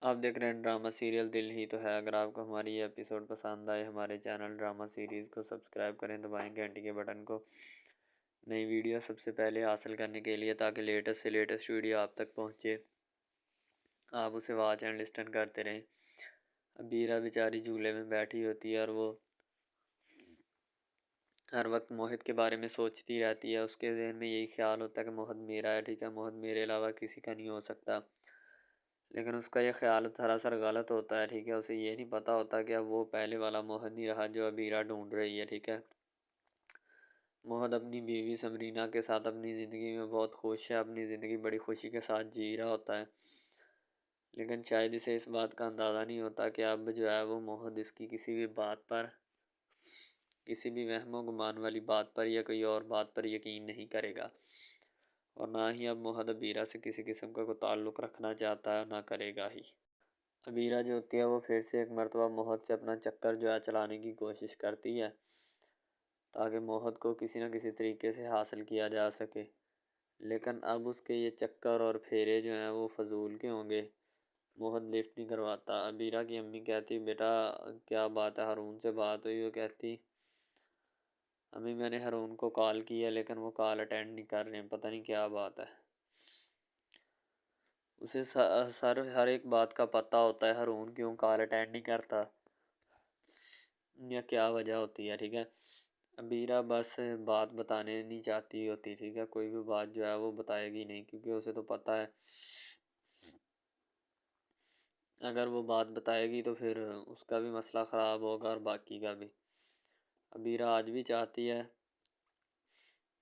आप देख रहे हैं ड्रामा सीरियल दिल ही तो है। अगर आपको हमारी ये एपिसोड पसंद आए, हमारे चैनल ड्रामा सीरीज़ को सब्सक्राइब करें, दबाएं घंटी के बटन को नई वीडियो सबसे पहले हासिल करने के लिए, ताकि लेटेस्ट से लेटेस्ट वीडियो आप तक पहुंचे, आप उसे वॉच एंड लिस्टन करते रहें। अब बीरा बेचारी झूले में बैठी होती है और वो हर वक्त मोहित के बारे में सोचती रहती है। उसके जहन में यही ख्याल होता है कि मोहित मेरा है, ठीक है, मोहित मेरे अलावा किसी का नहीं हो सकता। लेकिन उसका ये ख्याल सरासर गलत होता है, ठीक है। उसे ये नहीं पता होता कि अब वो पहले वाला मोहित नहीं रहा जो अबीरा ढूंढ रही है, ठीक है। मोहित अपनी बीवी समरीना के साथ अपनी ज़िंदगी में बहुत खुश है, अपनी ज़िंदगी बड़ी खुशी के साथ जी रहा होता है। लेकिन शायद इसे इस बात का अंदाज़ा नहीं होता कि अब जो है वो मोहित इसकी किसी भी बात पर, किसी भी वहमो गुमान वाली बात पर या कोई और बात पर यकीन नहीं करेगा, और ना ही अब मोहित अबीरा से किसी किस्म का कोई ताल्लुक़ रखना चाहता है, ना करेगा ही। अबीरा जो होती है वो फिर से एक मरतबा मोहित से अपना चक्कर जो है चलाने की कोशिश करती है, ताकि मोहित को किसी न किसी तरीके से हासिल किया जा सके। लेकिन अब उसके ये चक्कर और फेरे जो हैं वो फजूल के होंगे। मोहित लिफ्ट नहीं करवाता। अबीरा की अम्मी कहती, बेटा क्या बात है, हारून से बात हुई? वो कहती, अम्मी मैंने हारून को कॉल किया लेकिन वो कॉल अटेंड नहीं कर रहे हैं, पता नहीं क्या बात है। उसे सर हर एक बात का पता होता है, हारून क्यों कॉल अटेंड नहीं करता या क्या वजह होती है, ठीक है। अबीरा बस बात बताने नहीं चाहती होती, ठीक है। कोई भी बात जो है वो बताएगी नहीं, क्योंकि उसे तो पता है अगर वो बात बताएगी तो फिर उसका भी मसला ख़राब होगा और बाकी का भी। अबीरा आज भी चाहती है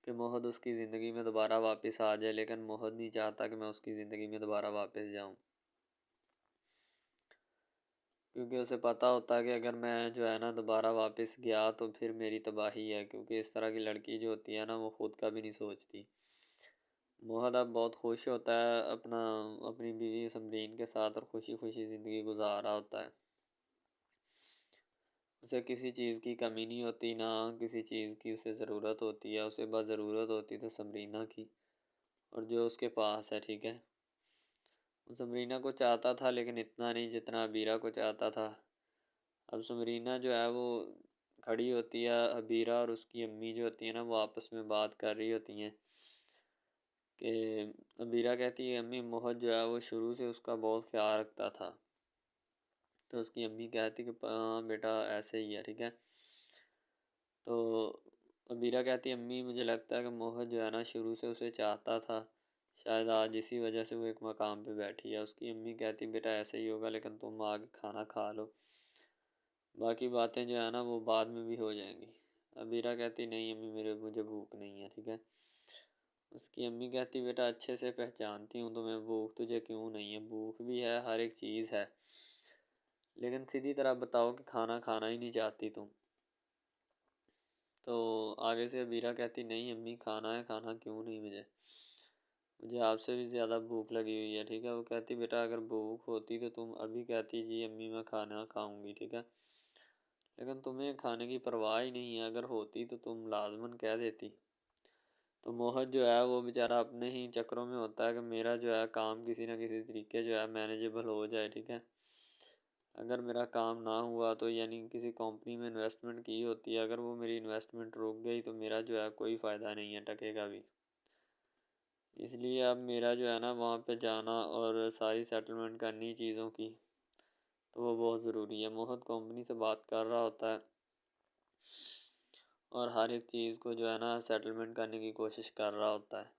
कि मोहित उसकी ज़िंदगी में दोबारा वापस आ जाए, लेकिन मोहित नहीं चाहता कि मैं उसकी ज़िंदगी में दोबारा वापस जाऊं, क्योंकि उसे पता होता है कि अगर मैं जो है ना दोबारा वापस गया तो फिर मेरी तबाही है, क्योंकि इस तरह की लड़की जो होती है ना वो ख़ुद का भी नहीं सोचती। मोहित अब बहुत खुश होता है अपनी बीवी समरीन के साथ, और खुशी खुशी ज़िंदगी गुजार रहा होता है। उसे किसी चीज़ की कमी नहीं होती, ना किसी चीज़ की उसे ज़रूरत होती है। उसे बस ज़रूरत होती तो समरीना की, और जो उसके पास है, ठीक है। वो समरीना को चाहता था लेकिन इतना नहीं जितना अबीरा को चाहता था। अब समरीना जो है वो खड़ी होती है, अबीरा और उसकी अम्मी जो होती है ना वो आपस में बात कर रही होती हैं कि अबीरा कहती है, अम्मी मोहित जो है वो शुरू से उसका बहुत ख्याल रखता था। तो उसकी अम्मी कहती कि हाँ बेटा ऐसे ही है, ठीक है। तो अबीरा कहती है, अम्मी मुझे लगता है कि मोहित जो है ना शुरू से उसे चाहता था, शायद आज इसी वजह से वो एक मकाम पे बैठी है। उसकी अम्मी कहती, बेटा ऐसे ही होगा, लेकिन तुम आगे खाना खा लो, बाकी बातें जो है ना वो बाद में भी हो जाएंगी। अबीरा कहती, नहीं अम्मी मुझे भूख नहीं है, ठीक है। उसकी अम्मी कहती, बेटा अच्छे से पहचानती हूँ तुम्हें, भूख तुझे क्यों नहीं है, भूख भी है, हर एक चीज़ है, लेकिन सीधी तरह बताओ कि खाना खाना ही नहीं चाहती तुम। तो आगे से अबीरा कहती, नहीं अम्मी खाना है, खाना क्यों नहीं, मुझे आपसे भी ज़्यादा भूख लगी हुई है, ठीक है। वो कहती, बेटा अगर भूख होती तो तुम अभी कहती, जी अम्मी मैं खाना खाऊंगी, ठीक है। लेकिन तुम्हें खाने की परवाह ही नहीं है, अगर होती तो तुम लाजमन कह देती। तो मोहित जो है वो बेचारा अपने ही चक्करों में होता है कि मेरा जो है काम किसी न किसी तरीके जो है मैनेजेबल हो जाए, ठीक है। अगर मेरा काम ना हुआ तो यानी किसी कंपनी में इन्वेस्टमेंट की होती है, अगर वो मेरी इन्वेस्टमेंट रुक गई तो मेरा जो है कोई फ़ायदा नहीं है, टकेगा भी। इसलिए अब मेरा जो है ना वहाँ पे जाना और सारी सेटलमेंट करनी चीज़ों की, तो वो बहुत ज़रूरी है। मोहित कंपनी से बात कर रहा होता है और हर एक चीज़ को जो है ना सेटलमेंट करने की कोशिश कर रहा होता है,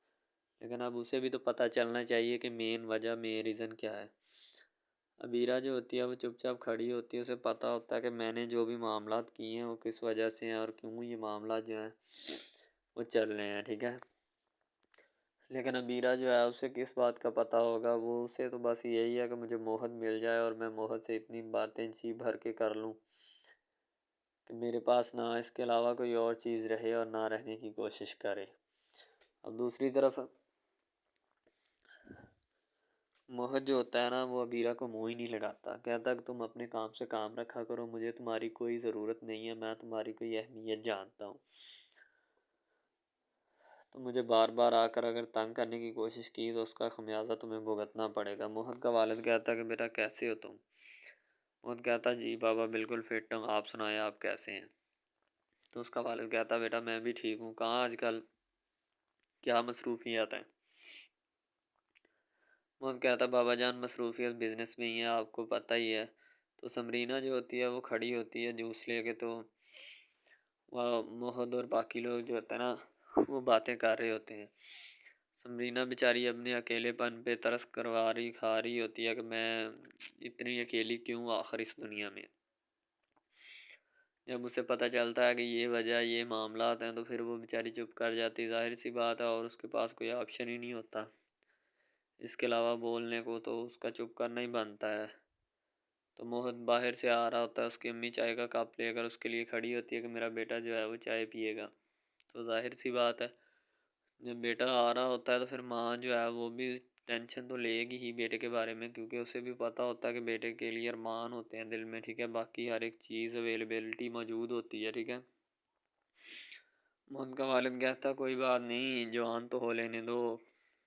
लेकिन अब उसे भी तो पता चलना चाहिए कि मेन वजह, मेन रीज़न क्या है। अबीरा जो होती है वो चुपचाप खड़ी होती है, उसे पता होता है कि मैंने जो भी मामलात किए हैं वो किस वजह से हैं और क्यों ये मामला जो है वो चल रहे हैं, ठीक है। लेकिन अबीरा जो है उसे किस बात का पता होगा, वो उसे तो बस यही है कि मुझे मोहित मिल जाए और मैं मोहित से इतनी बातें जी भर के कर लूँ कि मेरे पास ना इसके अलावा कोई और चीज़ रहे और ना रहने की कोशिश करे। अब दूसरी तरफ मोहित जो होता है ना वो अबीरा को मुँह ही नहीं लगाता, कहता कि तुम अपने काम से काम रखा करो, मुझे तुम्हारी कोई ज़रूरत नहीं है, मैं तुम्हारी कोई अहमियत जानता हूँ। तो मुझे बार बार आकर अगर तंग करने की कोशिश की तो उसका खमियाजा तुम्हें भुगतना पड़ेगा। मोहद का वालिद कहता कि बेटा कैसे हो तुम? मोहद कहता जी बाबा बिल्कुल फिट हूँ, आप सुनाएं आप कैसे हैं? तो उसका वालिद कहता बेटा मैं भी ठीक हूँ, कहाँ आजकल क्या मसरूफियत है? मोहन कहता बाबा जान मसरूफियत बिजनेस में ही है, आपको पता ही है। तो समरीना जो होती है वो खड़ी होती है जूस लेके, तो वह मोहद और बाकी लोग जो होते हैं ना वो बातें कर रहे होते हैं। समरीना बेचारी अपने अकेलेपन पे तरस करवा रही खा रही होती है कि मैं इतनी अकेली क्यों आखिर इस दुनिया में। जब उसे पता चलता है कि ये वजह ये मामलात हैं तो फिर वो बेचारी चुप कर जाती, जाहिर सी बात है, और उसके पास कोई ऑप्शन ही नहीं होता इसके अलावा बोलने को, तो उसका चुप करना ही बनता है। तो मोहित बाहर से आ रहा होता है, उसकी अम्मी चाय का कप लेकर उसके लिए खड़ी होती है कि मेरा बेटा जो है वो चाय पिएगा। तो जाहिर सी बात है जब बेटा आ रहा होता है तो फिर माँ जो है वो भी टेंशन तो लेगी ही बेटे के बारे में, क्योंकि उसे भी पता होता है कि बेटे के लिए अरमान होते हैं दिल में, ठीक है, बाकी हर एक चीज़ अवेलेबिलिटी मौजूद होती है, ठीक है। उनका वालिद कहता कोई बात नहीं, जवान तो हो लेने दो,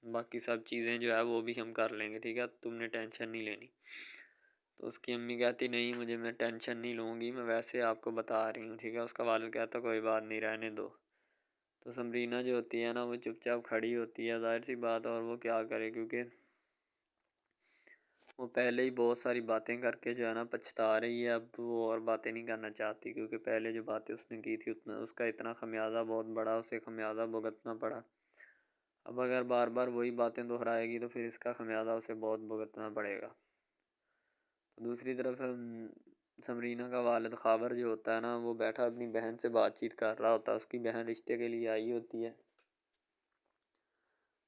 बाकी सब चीज़ें जो है वो भी हम कर लेंगे, ठीक है, तुमने टेंशन नहीं लेनी। तो उसकी अम्मी कहती नहीं मुझे, मैं टेंशन नहीं लूँगी, मैं वैसे आपको बता रही हूँ, ठीक है। उसका वालिद कहता कोई बात नहीं, रहने दो। तो समरीना जो होती है ना वो चुपचाप खड़ी होती है, जाहिर सी बात है, और वो क्या करे, क्योंकि वो पहले ही बहुत सारी बातें करके जो है ना पछता रही है। अब वो और बातें नहीं करना चाहती, क्योंकि पहले जो बातें उसने की थी उतना उसका इतना खमियाजा बहुत बड़ा उसे खमियाजा भुगतना पड़ा। अब अगर बार बार वही बातें दोहराएगी तो फिर इसका खमियाजा उसे बहुत भुगतना पड़ेगा। तो दूसरी तरफ समरीना का वालिद खावर जो होता है ना वो बैठा अपनी बहन से बातचीत कर रहा होता है, उसकी बहन रिश्ते के लिए आई होती है।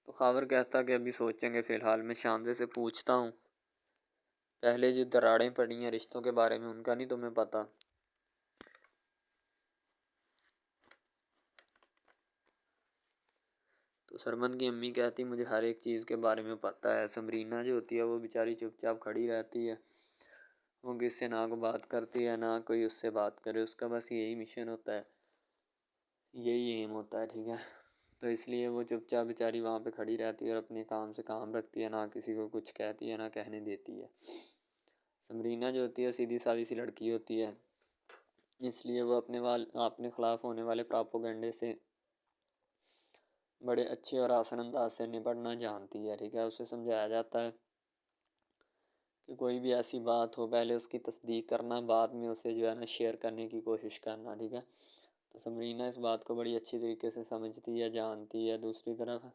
तो खावर कहता कि अभी सोचेंगे, फ़िलहाल मैं शांति से पूछता हूँ, पहले जो दरारें पड़ी हैं रिश्तों के बारे में उनका नहीं तुम्हें पता। तो सरमन की अम्मी कहती मुझे हर एक चीज़ के बारे में पता है। समरीना जो होती है वो बेचारी चुपचाप खड़ी रहती है, वो किससे ना को बात करती है ना कोई उससे बात करे, उसका बस यही मिशन होता है, यही एम होता है, ठीक है। तो इसलिए वो चुपचाप बेचारी वहाँ पे खड़ी रहती है और अपने काम से काम रखती है, ना किसी को कुछ कहती है ना कहने देती है। समरीना जो होती है सीधी सादी सी लड़की होती है, इसलिए वो अपने ख़िलाफ़ होने वाले प्रोपेगेंडे से बड़े अच्छे और आसान अंदाज से निपटना जानती है, ठीक है। उसे समझाया जाता है कि कोई भी ऐसी बात हो पहले उसकी तस्दीक करना, बाद में उसे जो है ना शेयर करने की कोशिश करना, ठीक है। तो समरीना इस बात को बड़ी अच्छी तरीके से समझती है, जानती है। दूसरी तरफ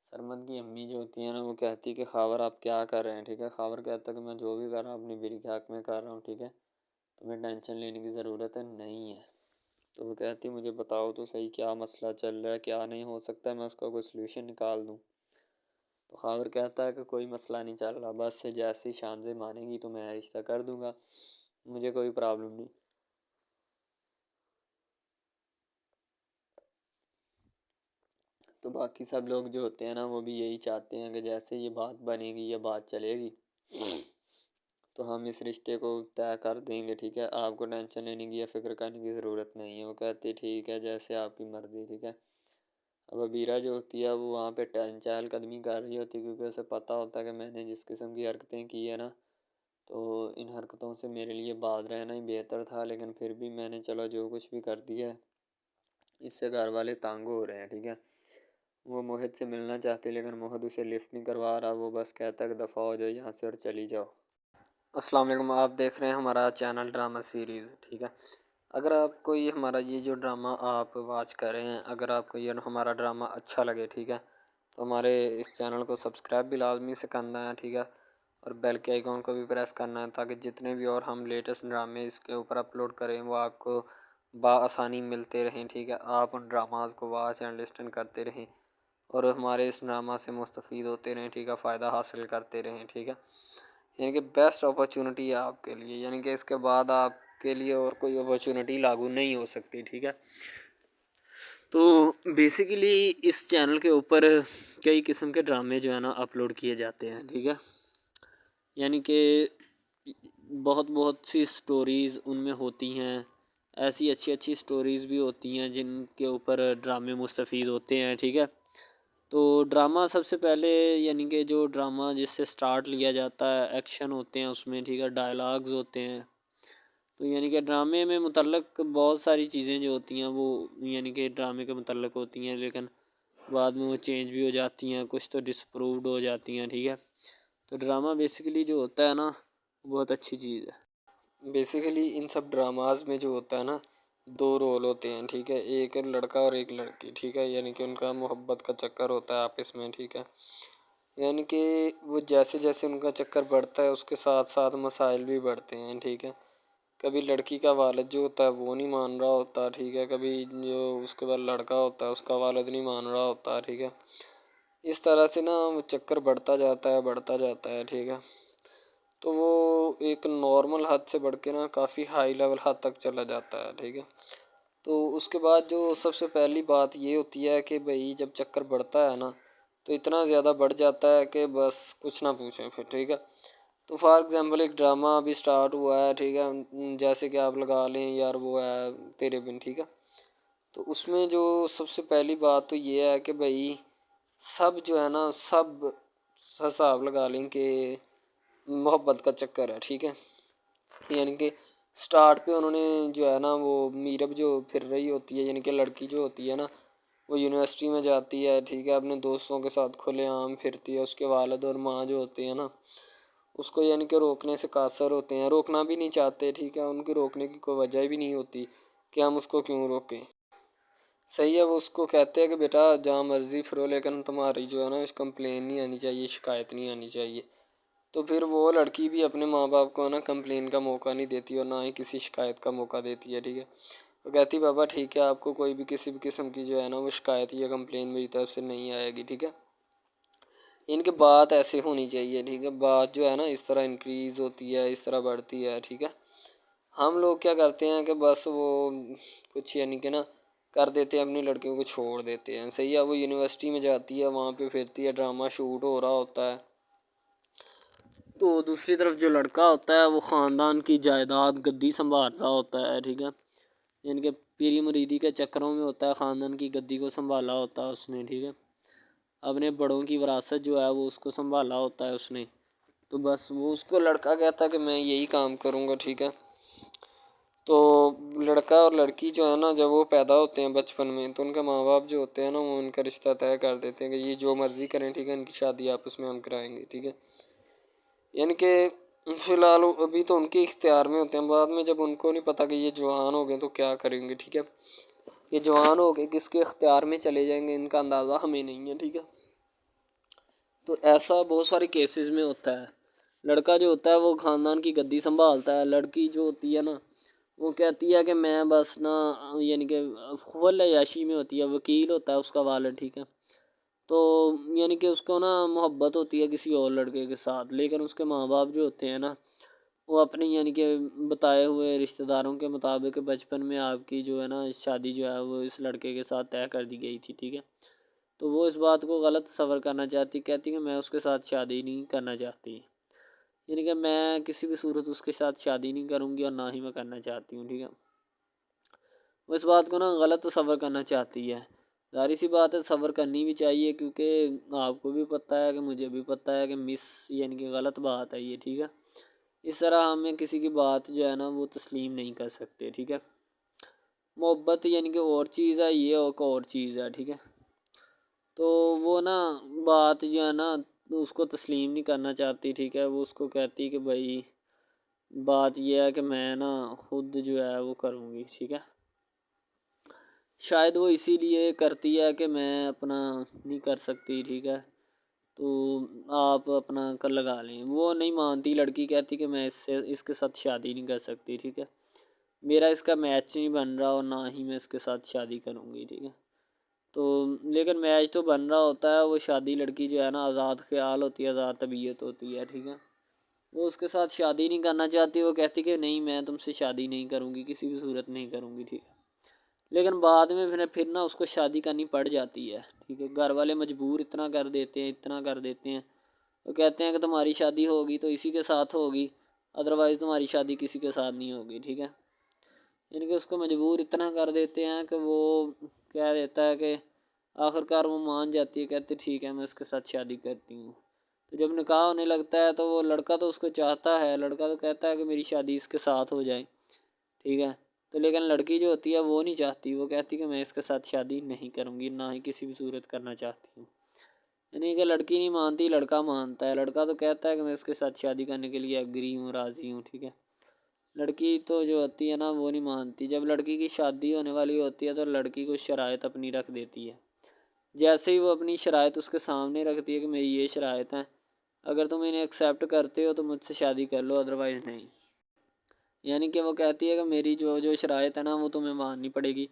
सरमद की अम्मी जो होती है ना वो कहती है कि खावर आप क्या कर रहे हैं, ठीक है। खावर कहता है कि मैं जो भी कर रहा हूँ अपनी बेटी के हक़ में कर रहा हूँ, ठीक है, तुम्हें टेंशन लेने की ज़रूरत है नहीं है। तो वो कहती मुझे बताओ तो सही क्या मसला चल रहा है, क्या नहीं हो सकता है मैं उसका कोई सलूशन निकाल दूँ। तो खावर कहता है कि कोई मसला नहीं चल रहा, बस जैसे ही शानज़े मानेगी तो मैं रिश्ता कर दूँगा, मुझे कोई प्रॉब्लम नहीं। तो बाकी सब लोग जो होते हैं ना वो भी यही चाहते हैं कि जैसे ये बात बनेगी या बात चलेगी तो हम इस रिश्ते को तय कर देंगे, ठीक है, आपको टेंशन लेने की या फ़िक्र करने की ज़रूरत नहीं है। वो कहती ठीक है जैसे आपकी मर्ज़ी, ठीक है। अब अबीरा जो होती है वो वहाँ पे चहलकदमी कर रही होती है, क्योंकि उसे पता होता है कि मैंने जिस किस्म की हरकतें की है ना तो इन हरकतों से मेरे लिए बाज रहना ही बेहतर था, लेकिन फिर भी मैंने चलो जो कुछ भी कर दिया है इससे घर वाले तंग हो रहे हैं, ठीक है। वो मोहित से मिलना चाहती लेकिन मोहित उसे लिफ्ट नहीं करवा रहा, वो बस कहता है कि दफ़ा हो जाओ यहाँ से और चली जाओ। अस्सलाम वालेकुम, आप देख रहे हैं हमारा चैनल ड्रामा सीरीज़, ठीक है। अगर आपको ये हमारा ये जो ड्रामा आप वॉच कर रहे हैं, अगर आपको ये हमारा ड्रामा अच्छा लगे, ठीक है, तो हमारे इस चैनल को सब्सक्राइब भी लाजमी से करना है, ठीक है, और बेल के आइकॉन को भी प्रेस करना है ताकि जितने भी और हम लेटेस्ट ड्रामे इसके ऊपर अपलोड करें वो आपको बआसानी मिलते रहें, ठीक है। आप उन ड्रामाज़ को वॉच एंड लिस्टन करते रहें और हमारे इस ड्रामा से मुस्तफ़ीद होते रहें, ठीक है, फ़ायदा हासिल करते रहें, ठीक है। यानी कि बेस्ट अपॉर्चुनिटी है आपके लिए, यानी कि इसके बाद आपके लिए और कोई अपॉर्चुनिटी लागू नहीं हो सकती, ठीक है। तो बेसिकली इस चैनल के ऊपर कई किस्म के ड्रामे जो है ना अपलोड किए जाते हैं, ठीक है। यानी कि बहुत बहुत सी स्टोरीज़ उनमें होती हैं, ऐसी अच्छी अच्छी स्टोरीज़ भी होती हैं जिनके ऊपर ड्रामे मुस्तफ़ीद होते हैं, ठीक है। तो ड्रामा सबसे पहले यानी कि जो ड्रामा जिससे स्टार्ट लिया जाता है, एक्शन होते हैं उसमें, ठीक है, डायलॉग्स होते हैं। तो यानी कि ड्रामे में मुतल्लक बहुत सारी चीज़ें जो होती हैं वो यानी कि ड्रामे के मुतल्लक होती हैं, लेकिन बाद में वो चेंज भी हो जाती हैं, कुछ तो डिसअप्रूव्ड हो जाती हैं, ठीक है। तो ड्रामा बेसिकली जो होता है ना, बहुत अच्छी चीज़ है। बेसिकली इन सब ड्रामाज में जो होता है ना, दो रोल होते हैं, ठीक है। एक लड़का और एक लड़की, ठीक है, यानी कि उनका मोहब्बत का चक्कर होता है आपस में, ठीक है। यानी कि वो जैसे जैसे उनका चक्कर बढ़ता है उसके साथ साथ मसाइल भी बढ़ते हैं, ठीक है। कभी लड़की का वालिद जो होता है वो नहीं मान रहा होता, ठीक है। कभी जो उसके बाद लड़का होता है उसका वालिद नहीं मान रहा होता, ठीक है। इस तरह से ना वो चक्कर बढ़ता जाता है, बढ़ता जाता है, ठीक है। तो वो एक नॉर्मल हद से बढ़ के ना काफ़ी हाई लेवल हद तक चला जाता है, ठीक है। तो उसके बाद जो सबसे पहली बात ये होती है कि भाई जब चक्कर बढ़ता है ना, तो इतना ज़्यादा बढ़ जाता है कि बस कुछ ना पूछें फिर, ठीक है। तो फॉर एग्ज़ाम्पल एक ड्रामा अभी स्टार्ट हुआ है, ठीक है, जैसे कि आप लगा लें यार वो है तेरे बिन, ठीक है। तो उसमें जो सबसे पहली बात तो ये है कि भाई सब जो है ना, सब हिसाब लगा लें कि मोहब्बत का चक्कर है, ठीक है। यानी कि स्टार्ट पे उन्होंने जो है ना वो मीरब जो फिर रही होती है, यानी कि लड़की जो होती है ना, वो यूनिवर्सिटी में जाती है, ठीक है, अपने दोस्तों के साथ खुलेआम फिरती है। उसके वालिद और माँ जो होते हैं ना, उसको यानी कि रोकने से कासर होते हैं, रोकना भी नहीं चाहते, ठीक है। उनकी रोकने की कोई वजह भी नहीं होती कि हम उसको क्यों रोकें। सही है, वो उसको कहते हैं कि बेटा जहाँ मर्ज़ी फिरो, लेकिन तुम्हारी जो है ना कंप्लेन नहीं आनी चाहिए, शिकायत नहीं आनी चाहिए। तो फिर वो लड़की भी अपने माँ बाप को ना कंप्लेन का मौका नहीं देती और ना ही किसी शिकायत का मौका देती है, ठीक है। वो कहती बाबा ठीक है, आपको कोई भी किसी भी किस्म की जो है ना वो शिकायत या कंप्लेन मेरी तरफ से नहीं आएगी, ठीक है। इनकी बात ऐसे होनी चाहिए, ठीक है। बात जो है ना इस तरह इंक्रीज़ होती है, इस तरह बढ़ती है, ठीक है। हम लोग क्या करते हैं कि बस वो कुछ यानी कि ना कर देते हैं, अपनी लड़कियों को छोड़ देते हैं। सही है, वो यूनिवर्सिटी में जाती है, वहाँ पे फिरती है, ड्रामा शूट हो रहा होता है। तो दूसरी तरफ जो लड़का होता है वो ख़ानदान की जायदाद गद्दी संभाल रहा होता है, ठीक है। यानी कि पीरी मुरीदी के चक्करों में होता है, ख़ानदान की गद्दी को संभाला होता है उसने, ठीक है। अपने बड़ों की विरासत जो है वो उसको संभाला होता है उसने। तो बस वो उसको लड़का कहता है कि मैं यही काम करूँगा, ठीक है। तो लड़का और लड़की जो है ना, जब वो पैदा होते हैं बचपन में, तो उनके माँ बाप जो होते हैं ना वो उनका रिश्ता तय कर देते हैं कि ये जो मर्ज़ी करें, ठीक है, इनकी शादी आपस में हम कराएंगे, ठीक है। यानी कि फ़िलहाल अभी तो उनके इख्तियार में होते हैं, बाद में जब उनको नहीं पता कि ये जवान हो गए तो क्या करेंगे, ठीक है। ये जवान हो गए किसके इख्तियार में चले जाएंगे, इनका अंदाज़ा हमें नहीं है, ठीक है। तो ऐसा बहुत सारे केसेस में होता है। लड़का जो होता है वो ख़ानदान की गद्दी संभालता है, लड़की जो होती है ना वो कहती है कि मैं बस ना यानी कि फुल अय्याशी में होती है, वकील होता है उसका वालिद, ठीक है। तो यानी कि उसको ना मोहब्बत होती है किसी और लड़के के साथ, लेकिन उसके माँ बाप जो होते हैं ना वो अपनी यानी कि बताए हुए रिश्तेदारों के मुताबिक बचपन में आपकी जो है ना शादी जो है वो इस लड़के के साथ तय कर दी गई थी, ठीक है। तो वो इस बात को गलत तस्वर करना चाहती, कहती कि मैं उसके साथ शादी नहीं करना चाहती, यानी कि मैं किसी भी सूरत उसके साथ शादी नहीं करूँगी और ना ही मैं करना चाहती हूँ, ठीक है। वो इस बात को ना गलत तस्वर करना चाहती है। ज़ाहिर सी बात है सब्र करनी भी चाहिए, क्योंकि आपको भी पता है कि मुझे भी पता है कि मिस यानी कि गलत बात है ये, ठीक है। इस तरह हमें किसी की बात जो है ना वो तस्लीम नहीं कर सकते, ठीक है। मोहब्बत यानी कि और चीज़ है, ये और चीज़ है, ठीक है। तो वो ना बात जो है ना उसको तस्लीम नहीं करना चाहती, ठीक है। वो उसको कहती कि भाई बात ये है कि मैं ना खुद जो है वो करूँगी, ठीक है। शायद वो इसीलिए करती है कि मैं अपना नहीं कर सकती, ठीक है। तो आप अपना कर लगा लें, वो नहीं मानती लड़की, कहती कि मैं इससे इसके साथ शादी नहीं कर सकती, ठीक है। मेरा इसका मैच नहीं बन रहा और ना ही मैं इसके साथ शादी करूँगी, ठीक है। तो लेकिन मैच तो बन रहा होता है, वो शादी लड़की जो है ना आज़ाद ख़्याल होती है, आज़ाद तबीयत होती है, ठीक है। वो उसके साथ शादी नहीं करना चाहती, वो कहती कि नहीं मैं तुमसे शादी नहीं करूँगी, किसी भी सूरत नहीं करूँगी, ठीक है। लेकिन बाद में फिर ना उसको शादी करनी पड़ जाती है, ठीक है। घर वाले मजबूर इतना कर देते हैं, इतना कर देते हैं। वो कहते हैं कि तुम्हारी शादी होगी तो इसी के साथ होगी, अदरवाइज़ तुम्हारी शादी किसी के साथ नहीं होगी, ठीक है। यानी कि उसको मजबूर इतना कर देते हैं कि वो कह देता है कि आखिरकार वो मान जाती है, कहती ठीक है मैं उसके साथ शादी करती हूँ। तो जब निकाह होने लगता है तो वो लड़का तो उसको चाहता है, लड़का तो कहता है कि मेरी शादी इसके साथ हो जाए, ठीक है। तो लेकिन लड़की जो होती है वो नहीं चाहती, वो कहती कि मैं इसके साथ शादी नहीं करूँगी, ना ही किसी भी सूरत करना चाहती हूँ। यानी कि लड़की नहीं मानती, लड़का मानता है। लड़का तो कहता है कि मैं इसके साथ शादी करने के लिए एग्री हूँ, राज़ी हूँ, ठीक है। लड़की तो जो होती है ना वो नहीं मानती। जब लड़की की शादी होने वाली होती है तो लड़की को शराइत अपनी रख देती है। जैसे ही वो अपनी शराइत उसके सामने रखती है कि मेरी ये शराइत हैं, अगर तुम इन्हें एक्सेप्ट करते हो तो मुझसे शादी कर लो, अदरवाइज़ नहीं। यानी कि वो कहती है कि मेरी जो जो शराइत है ना वो तुम्हें माननी पड़ेगी,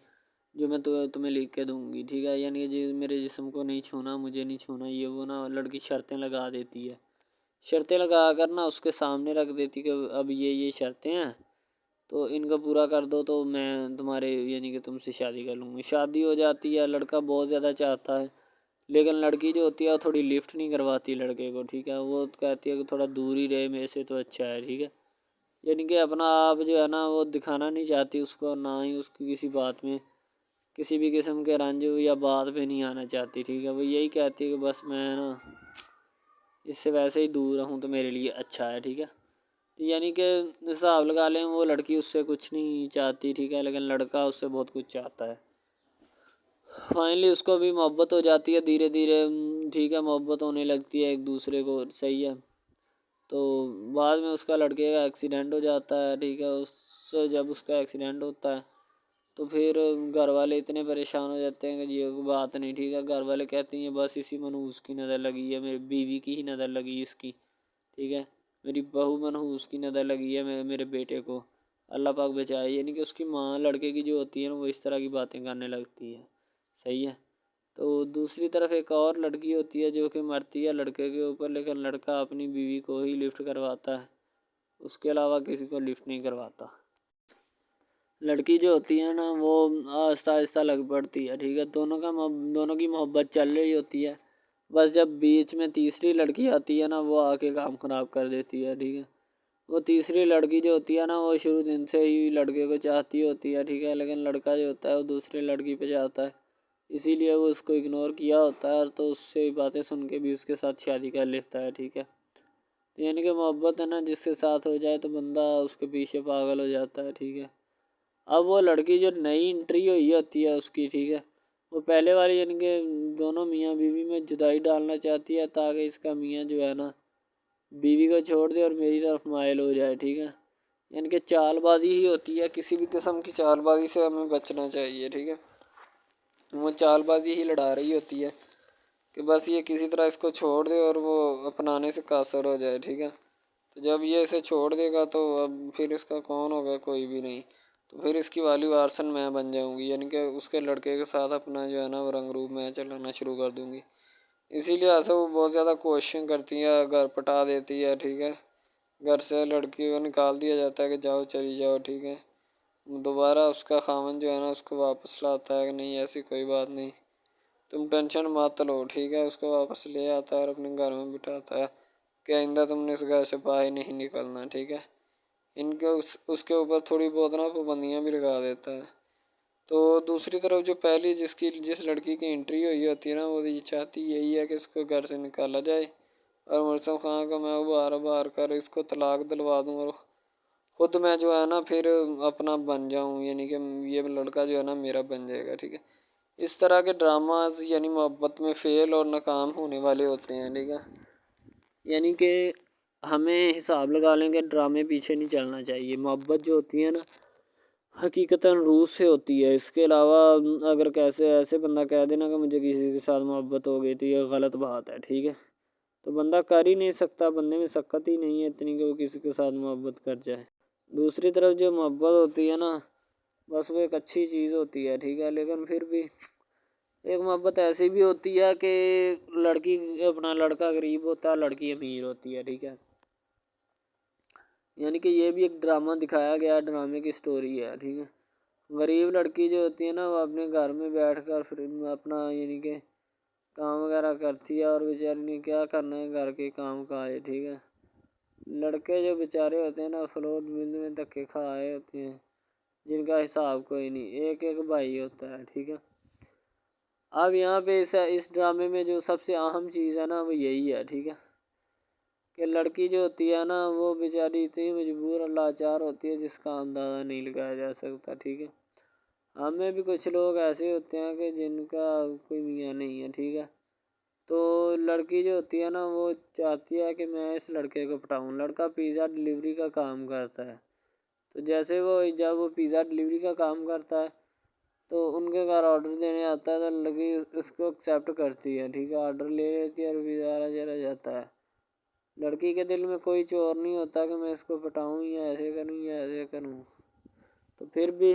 जो मैं तुम्हें लिख के दूँगी, ठीक है। यानी कि जी मेरे जिस्म को नहीं छूना, मुझे नहीं छूना, ये वो ना लड़की शर्तें लगा देती है। शर्तें लगा कर ना उसके सामने रख देती कि अब ये शर्तें हैं, तो इनको पूरा कर दो तो मैं तुम्हारे यानी कि तुमसे शादी कर लूँगी। शादी हो जाती है, लड़का बहुत ज़्यादा चाहता है, लेकिन लड़की जो होती है वो थोड़ी लिफ्ट नहीं करवाती लड़के को, ठीक है। वो कहती है कि थोड़ा दूर ही रहे मेरे से तो अच्छा है, ठीक है। यानी कि अपना आप जो है ना वो दिखाना नहीं चाहती उसको, ना ही उसकी किसी बात में किसी भी किस्म के रंज या बात पे नहीं आना चाहती, ठीक है। वो यही कहती है कि बस मैं ना इससे वैसे ही दूर रहूँ तो मेरे लिए अच्छा है, ठीक है। तो यानी कि हिसाब लगा लें वो लड़की उससे कुछ नहीं चाहती, ठीक है, लेकिन लड़का उससे बहुत कुछ चाहता है। फाइनली उसको भी मोहब्बत हो जाती है धीरे धीरे, ठीक है, मोहब्बत होने लगती है एक दूसरे को, सही है। तो बाद में उसका लड़के का एक्सीडेंट हो जाता है, ठीक है। उससे जब उसका एक्सीडेंट होता है तो फिर घर वाले इतने परेशान हो जाते हैं कि ये बात नहीं, ठीक है। घर वाले कहते हैं बस इसी मनहूस की नज़र लगी है, मेरी बीवी की ही नज़र लगी इसकी, ठीक है। मेरी बहू मनहूस की नज़र लगी है मेरे बेटे को, अल्लाह पाक बचाए। यानी कि उसकी माँ लड़के की जो होती है ना वो इस तरह की बातें करने लगती है, सही है। तो दूसरी तरफ एक और लड़की होती है जो कि मरती है लड़के के ऊपर, लेकिन लड़का अपनी बीवी को ही लिफ्ट करवाता है, उसके अलावा किसी को लिफ्ट नहीं करवाता। लड़की जो होती है ना वो आहिस्ता आहिस्ता लग पड़ती है, ठीक है। दोनों की मोहब्बत चल रही होती है, बस जब बीच में तीसरी लड़की आती है ना वो आके काम ख़राब कर देती है, ठीक है। वो तीसरी लड़की जो होती है ना वो शुरू दिन से ही लड़के को चाहती होती है, ठीक है, लेकिन लड़का जो होता है वो दूसरी लड़की पे चाहता है, इसीलिए वो उसको इग्नोर किया होता है, तो उससे बातें सुन के भी उसके साथ शादी कर लेता है, ठीक है। तो यानी कि मोहब्बत है ना जिसके साथ हो जाए तो बंदा उसके पीछे पागल हो जाता है, ठीक है। अब वो लड़की जो नई एंट्री हुई होती है उसकी, ठीक है, वो पहले वाली यानी कि दोनों मियाँ बीवी में जुदाई डालना चाहती है ताकि इसका मियाँ जो है ना बीवी को छोड़ दे और मेरी तरफ माइल हो जाए, ठीक है। यानी कि चालबाजी ही होती है, किसी भी किस्म की चालबाजी से हमें बचना चाहिए, ठीक है। वो चालबाजी ही लड़ा रही होती है कि बस ये किसी तरह इसको छोड़ दे और वो अपनाने से कासर हो जाए, ठीक है। तो जब ये इसे छोड़ देगा तो अब फिर इसका कौन होगा, कोई भी नहीं। तो फिर इसकी वाली वारसन मैं बन जाऊंगी, यानी कि उसके लड़के के साथ अपना जो है ना वो रंग रूप मैं चलाना शुरू कर दूंगी। इसीलिए ऐसे वो बहुत ज़्यादा कोशिश करती है, घर पटा देती है, ठीक है। घर से लड़की को निकाल दिया जाता है कि जाओ चली जाओ, ठीक है। दोबारा उसका खामन जो है ना उसको वापस लाता है कि नहीं ऐसी कोई बात नहीं, तुम टेंशन मत लो, ठीक है। उसको वापस ले आता है और अपने घर में बिठाता है कि आइंदा तुमने इस घर से बाहर नहीं निकलना, ठीक है। इनके उसके ऊपर थोड़ी बहुत ना पाबंदियाँ भी लगा देता है। तो दूसरी तरफ जो पहली जिस लड़की की एंट्री हुई होती है ना वो ये चाहती यही है कि इसको घर से निकाला जाए और मुर्सम खां का मैं उबार उबार कर इसको तलाक दिलवा दूँ और खुद मैं जो है ना फिर अपना बन जाऊँ, यानी कि ये लड़का जो है ना मेरा बन जाएगा, ठीक है। इस तरह के ड्रामाज यानी मोहब्बत में फ़ेल और नाकाम होने वाले होते हैं, ठीक है। यानी कि हमें हिसाब लगा लें कि ड्रामे पीछे नहीं चलना चाहिए। मोहब्बत जो होती है ना हकीकतन रूह से होती है। इसके अलावा अगर कैसे ऐसे बंदा कह देना कि मुझे किसी के साथ मोहब्बत हो गई तो ये गलत बात है, ठीक है। तो बंदा कर ही नहीं सकता, बंदे में सकत ही नहीं है इतनी कि वो किसी के साथ मोहब्बत कर जाए। दूसरी तरफ जो मोहब्बत होती है ना बस वो एक अच्छी चीज़ होती है, ठीक है, लेकिन फिर भी एक मोहब्बत ऐसी भी होती है कि लड़की अपना लड़का गरीब होता है, लड़की अमीर होती है, ठीक है। यानी कि ये भी एक ड्रामा दिखाया गया, ड्रामे की स्टोरी है, ठीक है। गरीब लड़की जो होती है ना वो अपने घर में बैठ कर फिर अपना यानी कि काम वगैरह करती है और बेचारी ने क्या करना है घर के काम का है, ठीक है। लड़के जो बेचारे होते हैं ना फ्लोर मिल में धक्के खा आए होते हैं, जिनका हिसाब कोई नहीं, एक एक भाई होता है, ठीक है। अब यहाँ पे इस ड्रामे में जो सबसे अहम चीज़ है ना वो यही है, ठीक है, कि लड़की जो होती है ना वो बेचारी इतनी मजबूर और लाचार होती है जिसका अंदाज़ा नहीं लगाया जा सकता, ठीक है। हमें भी कुछ लोग ऐसे होते हैं कि जिनका कोई मियाँ नहीं है, ठीक है। तो लड़की जो होती है ना वो चाहती है कि मैं इस लड़के को पटाऊँ। लड़का पिज़्ज़ा डिलीवरी का काम करता है, तो जैसे जब वो पिज़्ज़ा डिलीवरी का काम करता है तो उनके घर ऑर्डर देने आता है, तो लड़की उसको एक्सेप्ट करती है, ठीक है, ऑर्डर ले लेती है और पिज़्ज़ा चला जाता है। लड़की के दिल में कोई चोर नहीं होता कि मैं इसको पटाऊँ या ऐसे करूँ या ऐसे करूँ। तो फिर भी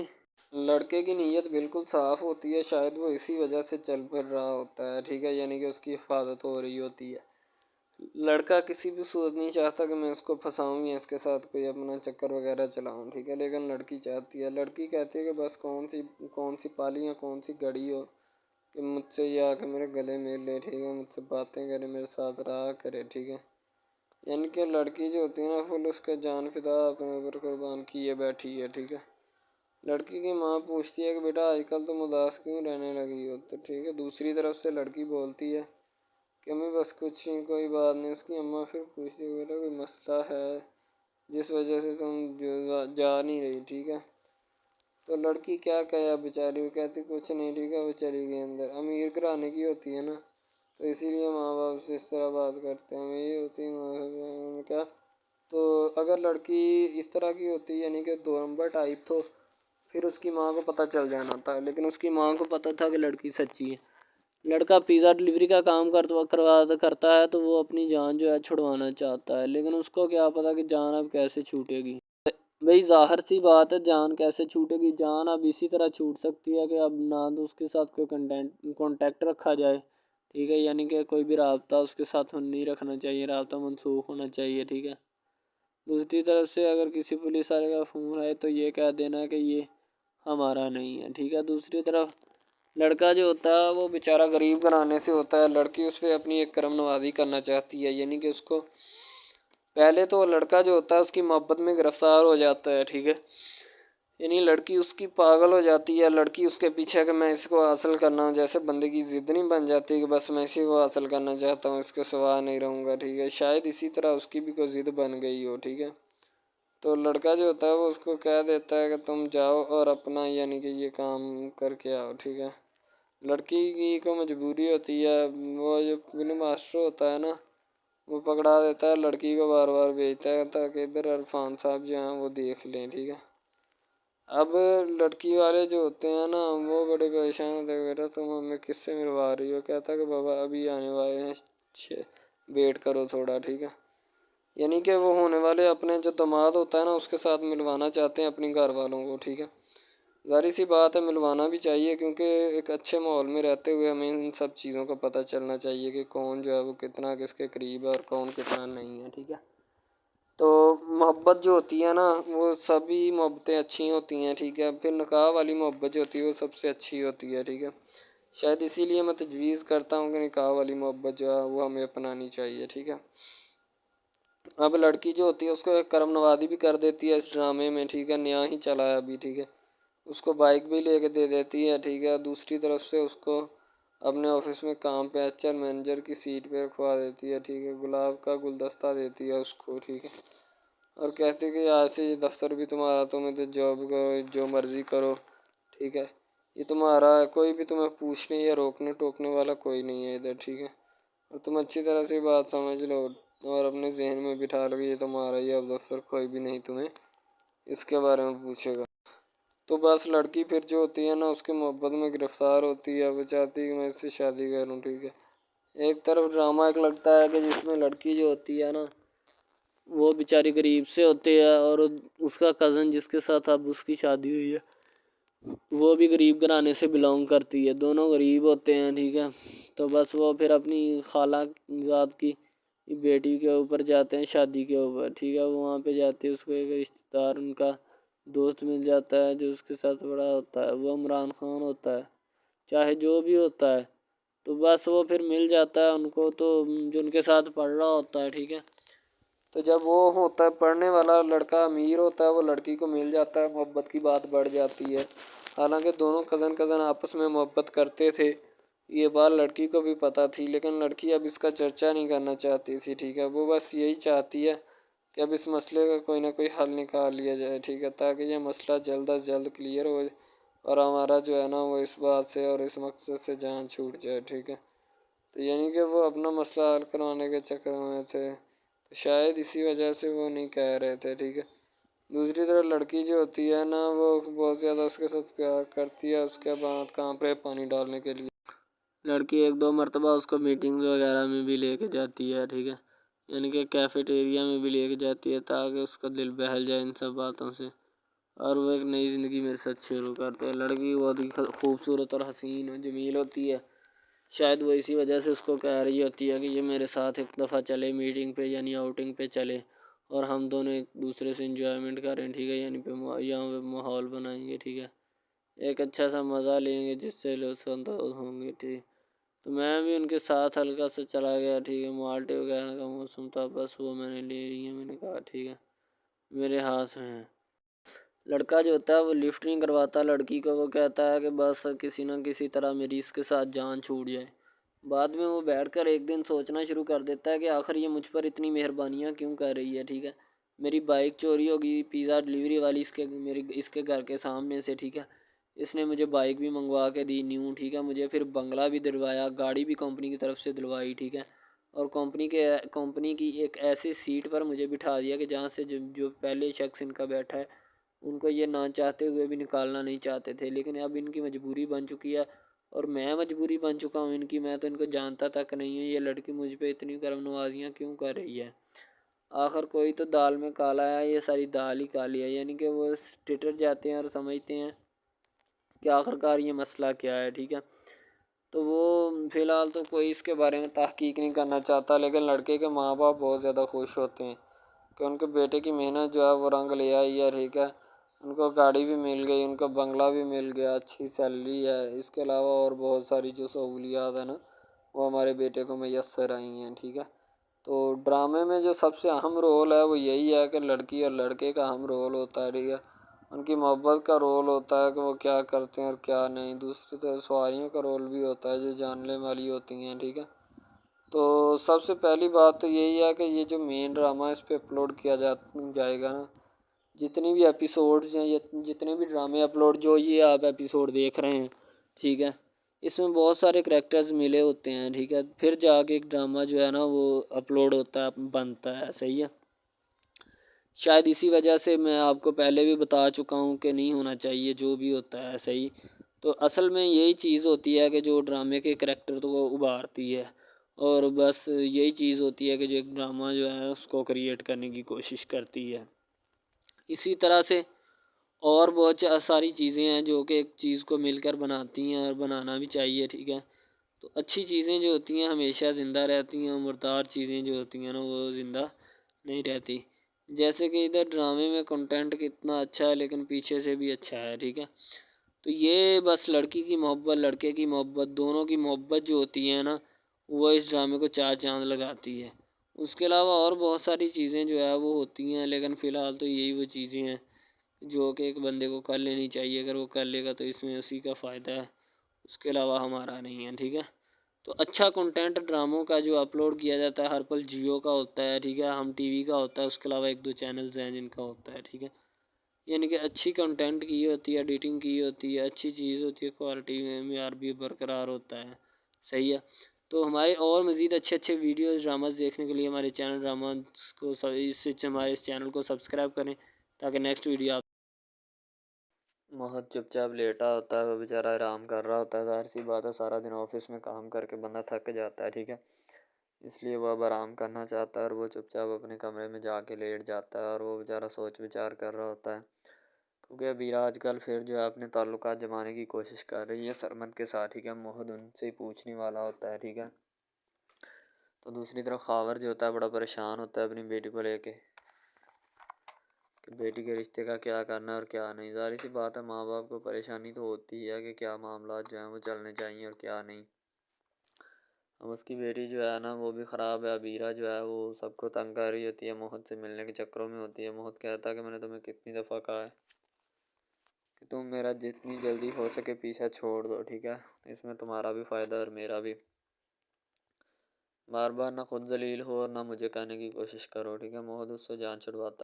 लड़के की नीयत बिल्कुल साफ़ होती है, शायद वो इसी वजह से चल फिर रहा होता है, ठीक है, यानी कि उसकी हिफाजत हो रही होती है। लड़का किसी भी सूरत नहीं चाहता कि मैं उसको फंसाऊँ या इसके साथ कोई अपना चक्कर वगैरह चलाऊँ, ठीक है, लेकिन लड़की चाहती है। लड़की कहती है कि बस कौन सी पाली या कौन सी घड़ी हो कि मुझसे ये आके मेरे गले मिल ले, ठीक है, मुझसे बातें करे, मेरे साथ रहा करे, ठीक है। यानी कि लड़की जो होती है ना फुल उसका जान फिदा अपने ऊपर कुर्बान किए बैठी है, ठीक है। लड़की की माँ पूछती है कि बेटा आजकल तुम उदास क्यों रहने लगी हो, तो ठीक है, दूसरी तरफ से लड़की बोलती है कि मैं बस कुछ नहीं, कोई बात नहीं। उसकी अम्मा फिर पूछती है बेटा कोई मसला है जिस वजह से तुम जा नहीं रही, ठीक है। तो लड़की क्या कहे बेचारी, वो कहती कुछ नहीं, ठीक है, वो चली गई अंदर। अमीर घराने की होती है ना, तो इसीलिए माँ बाप से इस तरह बात करते हैं, ये होती है माँ क्या। तो अगर लड़की इस तरह की होती यानी कि दो नंबर टाइप, तो फिर उसकी माँ को पता चल जाना था, लेकिन उसकी माँ को पता था कि लड़की सच्ची है। लड़का पिज़्ज़ा डिलीवरी का काम करता है तो वो अपनी जान जो है छुड़वाना चाहता है, लेकिन उसको क्या पता कि जान अब कैसे छूटेगी। भाई ज़ाहिर सी बात है, जान कैसे छूटेगी। जान अब इसी तरह छूट सकती है कि अब ना तो उसके साथ कोई कांटेक्ट रखा जाए, ठीक है, यानी कि कोई भी राब्ता उसके साथ नहीं रखना चाहिए, राब्ता मनसूख होना चाहिए, ठीक है। दूसरी तरफ से अगर किसी पुलिस वाले का फ़ोन आए तो ये कह देना कि ये हमारा नहीं है, ठीक है। दूसरी तरफ लड़का जो होता है वो बेचारा गरीब घराने से होता है, लड़की उस पर अपनी एक करम नवाज़ी करना चाहती है, यानी कि उसको पहले तो लड़का जो होता है उसकी मोहब्बत में गिरफ़्तार हो जाता है, ठीक है, यानी लड़की उसकी पागल हो जाती है। लड़की उसके पीछे कि मैं इसको हासिल करना हूँ, जैसे बंदे की ज़िद नहीं बन जाती कि बस मैं इसी को हासिल करना चाहता हूँ, इसके सिवा नहीं रहूँगा, ठीक है। शायद इसी तरह उसकी भी कोई ज़िद बन गई हो, ठीक है। तो लड़का जो होता है वो उसको कह देता है कि तुम जाओ और अपना यानी कि ये काम करके आओ, ठीक है। लड़की की को मजबूरी होती है, वो जो फिल्म मास्टर होता है ना वो पकड़ा देता है, लड़की को बार बार भेजता है ताकि इधर इरफान साहब जो हैं वो देख लें, ठीक है। अब लड़की वाले जो होते हैं ना वो बड़े परेशान होते हैं, बेटा तुम हमें किससे मिलवा रही हो। कहता है कि बाबा अभी आने वाले हैं, वेट करो थोड़ा, ठीक है। यानी कि वो होने वाले अपने जो दामाद होता है ना उसके साथ मिलवाना चाहते हैं अपनी घर वालों को, ठीक है। ज़ाहिर सी बात है मिलवाना भी चाहिए, क्योंकि एक अच्छे माहौल में रहते हुए हमें इन सब चीज़ों का पता चलना चाहिए कि कौन जो है वो कितना किसके करीब है और कौन कितना नहीं है, ठीक है। तो मोहब्बत जो होती है ना वो सभी मोहब्बतें अच्छी होती हैं, ठीक है। फिर निकाह वाली मोहब्बत जो होती है वो सबसे अच्छी होती है, ठीक है। शायद इसीलिए मैं तजवीज़ करता हूँ कि निकाह वाली मोहब्बत जो है वो हमें अपनानी चाहिए, ठीक है। अब लड़की जो होती है उसको एक करम नवाज़ी भी कर देती है इस ड्रामे में, ठीक है, नया ही चला है अभी, ठीक है। उसको बाइक भी लेके दे देती है, ठीक है। दूसरी तरफ से उसको अपने ऑफिस में काम पे एचआर मैनेजर की सीट पे रखवा देती है, ठीक है। गुलाब का गुलदस्ता देती है उसको, ठीक है, और कहती है कि आज से ये दफ्तर भी तुम्हारा, तुम इधर जॉब करो, जो मर्ज़ी करो, ठीक है, ये तुम्हारा है, कोई भी तुम्हें पूछने या रोकने टोकने वाला कोई नहीं है इधर, ठीक है। और तुम अच्छी तरह से बात समझ लो और अपने जहन में बिठा लो कि ये तुम्हारा ही अब दफ्तर, कोई भी नहीं तुम्हें इसके बारे में पूछेगा। तो बस लड़की फिर जो होती है ना उसकी मोहब्बत में गिरफ़्तार होती है, वो चाहती है कि मैं इससे शादी करूँ, ठीक है। एक तरफ ड्रामा एक लगता है कि जिसमें लड़की जो होती है ना वो बेचारी गरीब से होती है और उसका कज़न जिसके साथ अब उसकी शादी हुई है वो भी गरीब घराने से बिलोंग करती है, दोनों गरीब होते हैं, ठीक है। तो बस वो फिर अपनी खाला ज़ात की बेटी के ऊपर जाते हैं शादी के ऊपर, ठीक है। वो वहाँ पे जाते हैं, उसको एक रिश्तेदार उनका दोस्त मिल जाता है जो उसके साथ बड़ा होता है, वो इमरान खान होता है, चाहे जो भी होता है। तो बस वो फिर मिल जाता है उनको, तो जो उनके साथ पढ़ रहा होता है, ठीक है। तो जब वो होता है पढ़ने वाला लड़का अमीर होता है, वो लड़की को मिल जाता है, मोहब्बत की बात बढ़ जाती है। हालांकि दोनों कज़न आपस में मोहब्बत करते थे, ये बात लड़की को भी पता थी, लेकिन लड़की अब इसका चर्चा नहीं करना चाहती थी। ठीक है, वो बस यही चाहती है कि अब इस मसले का कोई ना कोई हल निकाल लिया जाए। ठीक है, ताकि ये मसला जल्द अज जल्द क्लियर हो और हमारा जो है ना वो इस बात से और इस मकसद से जान छूट जाए। ठीक है, तो यानी कि वो अपना मसला हल करवाने के चक्कर में थे, तो शायद इसी वजह से वो नहीं कह रहे थे। ठीक है, दूसरी तरफ लड़की जो होती है ना वो बहुत ज़्यादा उसके साथ प्यार करती है, उसके बाद कहाँ पे पानी डालने के लिए लड़की एक दो मरतबा उसको मीटिंग वगैरह में भी लेके जाती है। ठीक है, यानी कि कैफेटेरिया में भी लेके जाती है ताकि उसका दिल बहल जाए इन सब बातों से, और वो एक नई ज़िंदगी मेरे साथ शुरू करते हैं। लड़की बहुत ही खूबसूरत और हसीन और जमील होती है, शायद वो इसी वजह से उसको कह रही होती है कि ये मेरे साथ एक दफ़ा चले मीटिंग पे, यानी आउटिंग पे चले, और हम दोनों एक दूसरे से इंजॉयमेंट करें। ठीक है, यानी पे यहाँ पे माहौल बनाएंगे। ठीक है, एक अच्छा सा मज़ा लेंगे जिससे लोग संतोष होंगे। ठीक, तो मैं भी उनके साथ हल्का सा चला गया। ठीक है, माल्टे वगैरह का मौसम था, बस वो मैंने ले ली है। मैंने कहा ठीक है, मेरे हाथ में है। लड़का जो होता है वो लिफ्ट नहीं करवाता लड़की को, वो कहता है कि बस किसी न किसी तरह मेरी इसके साथ जान छूट जाए। बाद में वो बैठकर एक दिन सोचना शुरू कर देता है कि आखिर ये मुझ पर इतनी मेहरबानियाँ क्यों कर रही है। ठीक है, मेरी बाइक चोरी होगी पिज़्ज़ा डिलीवरी वाली इसके घर के सामने से। ठीक है, इसने मुझे बाइक भी मंगवा के दी न्यू। ठीक है, मुझे फिर बंगला भी दिलवाया, गाड़ी भी कंपनी की तरफ से दिलवाई। ठीक है, और कंपनी की एक ऐसी सीट पर मुझे बिठा दिया कि जहाँ से जो पहले शख्स इनका बैठा है उनको ये ना चाहते हुए भी निकालना नहीं चाहते थे, लेकिन अब इनकी मजबूरी बन चुकी है और मैं मजबूरी बन चुका हूँ इनकी। मैं तो इनको जानता तक नहीं हूँ, ये लड़की मुझ पे इतनी करम नवाजियाँ क्यों कर रही है। आखिर कोई तो दाल में काला है, ये सारी दाल ही काली है। यानी कि वो टिटर जाते हैं और समझते हैं कि आखिरकार ये मसला क्या है। ठीक है, तो वो फ़िलहाल तो कोई इसके बारे में तहकीक नहीं करना चाहता, लेकिन लड़के के माँ बाप बहुत ज़्यादा खुश होते हैं कि उनके बेटे की मेहनत जो है वो रंग ले आई है। ठीक है, उनको गाड़ी भी मिल गई, उनको बंगला भी मिल गया, अच्छी सैलरी है, इसके अलावा और बहुत सारी जो सहूलियात है ना वो हमारे बेटे को मैसर आई हैं। ठीक है, तो ड्रामे में जो सबसे अहम रोल है वो यही है कि लड़की और लड़के का अहम रोल होता है। ठीक है, उनकी मोहब्बत का रोल होता है कि वो क्या करते हैं और क्या नहीं। दूसरी तरफ सवारियों का रोल भी होता है जो जानने वाली होती हैं। ठीक है, तो सबसे पहली बात तो यही है कि ये जो मेन ड्रामा इस पे अपलोड किया जाएगा ना, जितनी भी एपिसोड्स हैं या जितने भी ड्रामे अपलोड जो ये आप एपिसोड देख रहे हैं। ठीक है, इसमें बहुत सारे करैक्टर्स मिले होते हैं। ठीक है, फिर जाके एक ड्रामा जो है ना वो अपलोड होता है, बनता है। सही है, शायद इसी वजह से मैं आपको पहले भी बता चुका हूँ कि नहीं होना चाहिए जो भी होता है। सही, तो असल में यही चीज़ होती है कि जो ड्रामे के करैक्टर तो वो उभारती है, और बस यही चीज़ होती है कि जो एक ड्रामा जो है उसको क्रिएट करने की कोशिश करती है। इसी तरह से और बहुत सारी चीज़ें हैं जो कि एक चीज़ को मिलकर बनाती हैं और बनाना भी चाहिए। ठीक है, तो अच्छी चीज़ें जो होती हैं हमेशा ज़िंदा रहती हैं, और मुर्दार चीज़ें जो होती हैं ना वो ज़िंदा नहीं रहती। जैसे कि इधर ड्रामे में कंटेंट कितना अच्छा है लेकिन पीछे से भी अच्छा है। ठीक है, तो ये बस लड़की की मोहब्बत लड़के की मोहब्बत दोनों की मोहब्बत जो होती है ना वो इस ड्रामे को चार चाँद लगाती है। उसके अलावा और बहुत सारी चीज़ें जो है वो होती हैं, लेकिन फ़िलहाल तो यही वो चीज़ें हैं जो कि एक बंदे को कर लेनी चाहिए। अगर वो कर लेगा तो इसमें उसी का फ़ायदा है, उसके अलावा हमारा नहीं है। ठीक है, तो अच्छा कंटेंट ड्रामों का जो अपलोड किया जाता है हर पल जियो का होता है। ठीक है, हम टीवी का होता है, उसके अलावा एक दो चैनल्स हैं जिनका होता है। ठीक है, यानी कि अच्छी कंटेंट की होती है, एडिटिंग की होती है, अच्छी चीज़ होती है, क्वालिटी में मेयार भी बरकरार होता है। सही है, तो हमारे और मज़ीद अच्छे अच्छे वीडियोज़ ड्रामास देखने के लिए हमारे चैनल ड्रामास को हमारे इस चैनल को सब्सक्राइब करें ताकि नेक्स्ट वीडियो आप मोहद चुपचाप लेटा होता है, वो बेचारा आराम कर रहा होता है। ज़ाहिर सी बात है, सारा दिन ऑफिस में काम करके बंदा थक जाता है। ठीक है, इसलिए वो अब आराम करना चाहता है और वो चुपचाप अपने कमरे में जाके लेट जाता है और वो बेचारा सोच विचार कर रहा होता है, क्योंकि अबीरा आजकल फिर जो है अपने ताल्लुकात जमाने की कोशिश कर रही है सरमद के साथ। ठीक है, मोहद उनसे ही पूछने वाला होता है। ठीक है, तो दूसरी तरफ खावर जो होता है बड़ा परेशान होता है अपनी बेटी को लेके कि बेटी के रिश्ते का क्या करना है और क्या नहीं। ज़ाहिर सी बात है, माँ बाप को परेशानी तो होती है कि क्या मामला जो हैं वो चलने चाहिए और क्या नहीं। अब उसकी बेटी जो है ना वो भी ख़राब है, अबीरा जो है वो सबको तंग कर रही होती है, मोहित से मिलने के चक्करों में होती है। मोहित कहता है कि मैंने तुम्हें कितनी दफ़ा कहा है कि तुम मेरा जितनी जल्दी हो सके पीछा छोड़ दो, ठीक है। इसमें तुम्हारा भी फ़ायदा और मेरा भी। बार बार ना खुद जलील हो और ना मुझे कहने की कोशिश करो, ठीक है। मोहित उससे जान छुड़वाता